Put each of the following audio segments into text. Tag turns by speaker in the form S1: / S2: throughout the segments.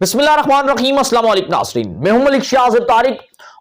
S1: बिस्मिल्लाहिर्रहमानिर्रहीम, अस्सलाम वालेकुम नाज़रीन। मैं हूं मलिक शाहज़िब तारिक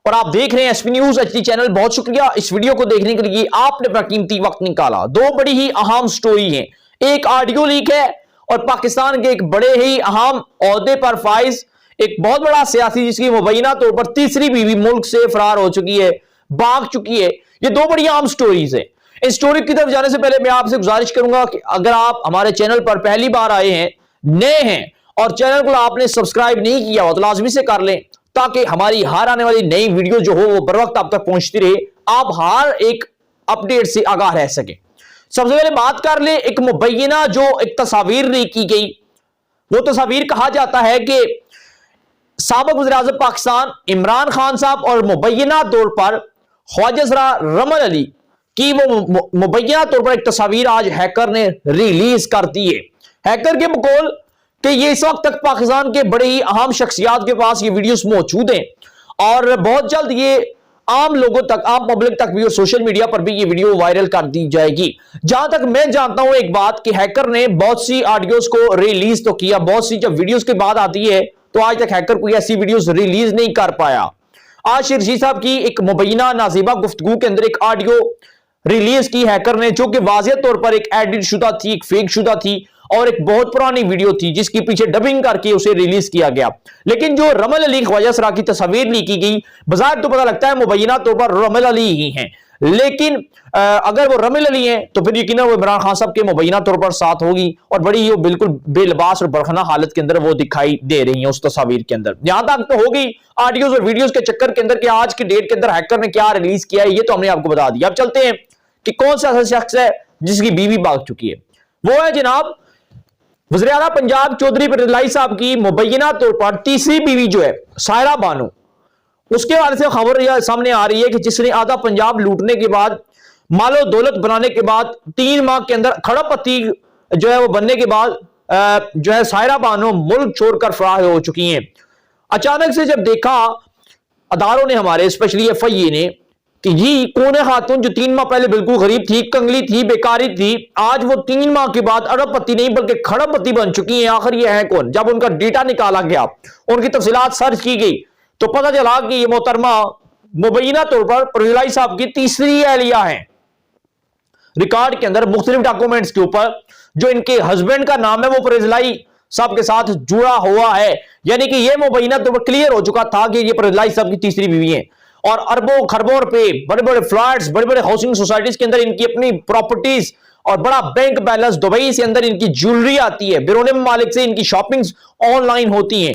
S1: और आप देख रहे हैं एसपी न्यूज एचडी चैनल। बहुत शुक्रिया इस वीडियो को देखने के लिए, आपने अपना कीमती वक्त निकाला। दो बड़ी ही अहम स्टोरी हैं, एक ऑडियो लीक है और पाकिस्तान के एक बड़े ही अहम ओहदे पर फाइज एक बहुत बड़ा सियासी जिसकी मुबैना तौर पर तीसरी बीवी मुल्क से फरार हो चुकी है, भाग चुकी है। ये दो बड़ी अहम स्टोरीज है। इस स्टोरी की तरफ जाने से पहले मैं आपसे गुजारिश करूंगा कि अगर आप हमारे चैनल पर पहली बार आए हैं, नए हैं और चैनल को आपने सब्सक्राइब नहीं किया हो तो लाजमी से कर लें, ताकि हमारी हर आने वाली नई वीडियो जो हो वो बर वक्त आप तक पहुंचती रहे, आप हर एक अपडेट से आगाह रह सके। सबसे पहले बात कर ले एक मुबैना जो एक तस्वीर लीक की गई। वो तस्वीर कहा जाता है कि साबिक वज़ीर-ए-आज़म पाकिस्तान इमरान खान साहब और मुबैना तौर पर ख्वाजा रमल अली की वो मुबैना तौर पर एक तस्वीर आज हैकर ने रिलीज कर दी है। हैकर के बकौल कि ये इस वक्त तक पाकिस्तान के बड़े ही अहम शख्सियात के पास ये वीडियोस मौजूद हैं और बहुत जल्द ये आम लोगों तक, आम पब्लिक तक भी और सोशल मीडिया पर भी ये वीडियो वायरल कर दी जाएगी। जहां तक मैं जानता हूं एक बात कि हैकर ने बहुत सी ऑडियोज को रिलीज तो किया, बहुत सी जब वीडियोस की बात आती है तो आज तक हैकर कोई ऐसी वीडियोस रिलीज नहीं कर पाया। आज शेर रशीद साहब की एक मुबैना नाज़िबा गुफ्तगू के अंदर एक ऑडियो रिलीज की हैकर ने, जो कि वाज़ेह तौर पर एक एडिट शुदा थी, एक फेक शुदा थी और एक बहुत पुरानी वीडियो थी जिसकी पीछे डबिंग करके उसे रिलीज किया गया। लेकिन जो रमल अली ख्वाजा सरा की तस्वीर ली की गई, बाजार तो पता लगता है मुबैना तौर पर रमल अली ही हैं, लेकिन अगर वो रमल अली हैं तो फिर यकीनन वो इमरान खान साहब के मुबैना तौर पर साथ होगी और बड़ी ही बिल्कुल बेलिबास और बरखना हालत के अंदर वो दिखाई दे रही है उस तस्वीर के अंदर। यहां तक तो हो गई ऑडियोज और वीडियोज के चक्कर के अंदर कि आज की डेट के अंदर हैकर ने क्या रिलीज किया है, ये तो हमने आपको बता दिया। अब चलते हैं कि कौन सा ऐसा शख्स है जिसकी बीवी भाग चुकी है। वो है जनाब वज़ीर-ए-आला पंजाब चौधरी परवेज़ साहब की मुबैना तौर पर तीसरी बीवी जो है सायरा बानो, उसके बारे से खबर सामने आ रही है कि जिसने आधा पंजाब लूटने के बाद, मालो दौलत बनाने के बाद, 3 माह के अंदर खड़पति जो है वो बनने के बाद जो है सायरा बानो मुल्क छोड़कर फरार हो चुकी हैं। अचानक से जब देखा अदारों ने, हमारे स्पेशली एफआईए ने, कि जी कौन है खातून जो 3 माह पहले बिल्कुल गरीब थी, कंगली थी, बेकारी थी, आज वो 3 माह के बाद अरबपति नहीं बल्कि खड़पति बन चुकी हैं। आखिर ये है कौन? जब उनका डेटा निकाला गया, उनकी तफसीलात सर्च की गई तो पता चला कि ये मोहतरमा मुबैना तौर पर परवेज़ साहब की तीसरी अहलिया है। रिकॉर्ड के अंदर मुख्तलिफ डॉक्यूमेंट्स के ऊपर जो इनके हस्बैंड का नाम है वो परवेज़ साहब के साथ जुड़ा हुआ है, यानी कि ये मुबैना तौर पर क्लियर हो चुका था कि ये परवेज़ साहब की तीसरी बीवी है। और अरबों खरबों रुपए, बड़े बड़े फ्लैट्स, बड़े बड़े हाउसिंग सोसाइटीज के अंदर इनकी अपनी प्रॉपर्टीज और बड़ा बैंक बैलेंस, दुबई से अंदर इनकी ज्वेलरी आती है, बैरून ममालिक से इनकी शॉपिंग्स ऑनलाइन होती हैं,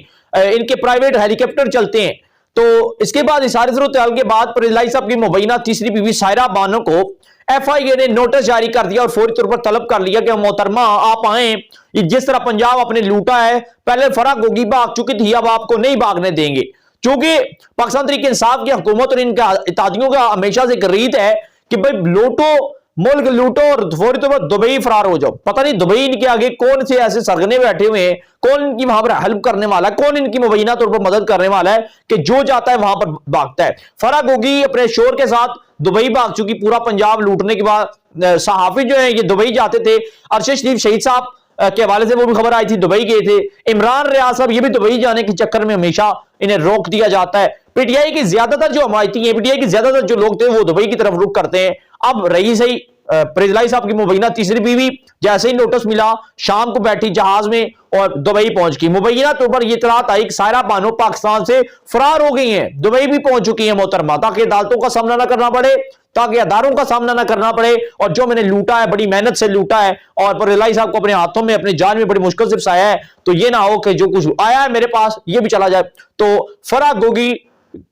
S1: इनके प्राइवेट हेलीकॉप्टर चलते हैं। तो इसके बाद इस सारी सूरत हाल के बाद परवेज़ साहब की मुबैना तीसरी बीवी सायरा बानो को एफआईए ने नोटिस जारी कर दिया और फौरी तौर पर तलब कर लिया कि मोहतरमा आप आए, जिस तरह पंजाब आपने लूटा है, पहले फराग होगी, भाग चुकी थी, अब आपको नहीं भागने देंगे। क्योंकि पाकिस्तान तहरीक इंसाफ की हुकूमत और इनका इत्तेहादियों का हमेशा से एक रीत है कि भाई लूटो, मुल्क लूटो और फौरी तौर पर दुबई फरार हो जाओ। पता नहीं दुबई इनके आगे कौन से ऐसे सरगने बैठे हुए हैं, कौन इनकी वहां पर हेल्प करने वाला है, कौन इनकी मुबैना तौर पर मदद करने वाला है कि जो जाता है वहां पर भागता है। फराग होगी अपने शोर के साथ दुबई भाग चुकी, पूरा पंजाब लूटने के बाद। सहाफी जो है ये दुबई जाते थे, अरशद शरीफ शहीद साहब के हवाले से वो भी खबर आई थी, दुबई गए थे। इमरान रियाज साहब ये भी दुबई जाने के चक्कर में हमेशा इन्हें रोक दिया जाता है। पीटीआई की ज्यादातर जो हमायती है, पीटीआई की ज्यादातर जो लोग थे वो दुबई की तरफ रुख करते हैं। अब रही सही परवेज़ साहब की मुबैना तीसरी बीवी जैसे ही नोटिस मिला, शाम को बैठी जहाज में और दुबई पहुंच गई। मुबैना तौर पर यह इत्तलात आई कि सायरा बानो पाकिस्तान से फरार हो गई हैं, दुबई भी पहुंच चुकी है मोहतरमा, ताकि अदालतों का सामना ना करना पड़े, ताकि अदारों का सामना ना करना पड़े, और जो मैंने लूटा है बड़ी मेहनत से लूटा है और परवेज़ साहब को अपने हाथों में, अपनी जान में बड़ी मुश्किल से फंसाया है, तो ये ना हो कि जो कुछ आया है मेरे पास ये भी चला जाए। तो फराग होगी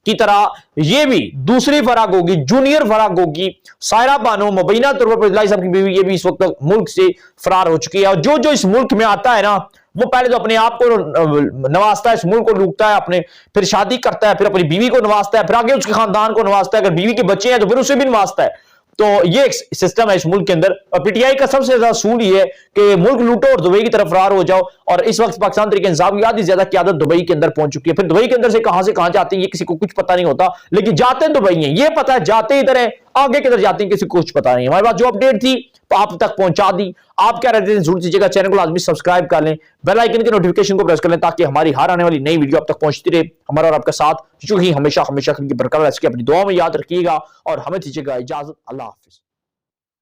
S1: की तरह ये भी दूसरी फराग होगी, जूनियर फराग होगी सायरा बानो मुबैना तौर पर परवेज़ साहब की बीवी, ये भी इस वक्त मुल्क से फरार हो चुकी है। और जो जो इस मुल्क में आता है ना, वो पहले तो अपने आप को नवाजता है, इस मुल्क को लूटता है अपने, फिर शादी करता है, फिर अपनी बीवी को नवाजता है, फिर आगे उसके खानदान को नवाजता है, अगर बीवी के बच्चे हैं तो फिर उसे भी नवाजता है। तो ये एक सिस्टम है इस मुल्क के अंदर। और पीटीआई का सबसे ज्यादा सूल ये है कि मुल्क लूटो और दुबई की तरफ फरार हो जाओ। और इस वक्त पाकिस्तान तहरीक इंसाफ की आधी ज्यादा क़यादत दुबई के अंदर पहुंच चुकी है। फिर दुबई के अंदर से कहां जाते हैं ये किसी को कुछ पता नहीं होता, लेकिन जाते दुबई हैं, ये पता है जाते इधर है, आगे किधर जाती है किसी को कुछ पता नहीं। हमारे पास जो अपडेट थी तो आप तक पहुंचा दी। आप क्या रहते हैं जरूर दीजिएगा, चैनल को लाजमी सब्सक्राइब कर लें, बेल आइकन के नोटिफिकेशन को प्रेस कर लें ताकि हमारी हर आने वाली नई वीडियो आप तक पहुंचती रहे। हमारा और आपका साथ जो ही हमेशा हमेशा बरकरार रहे, अपनी दुआ में याद रखिएगा और हमें दीजिएगा इजाजत। अल्लाह हाफिज।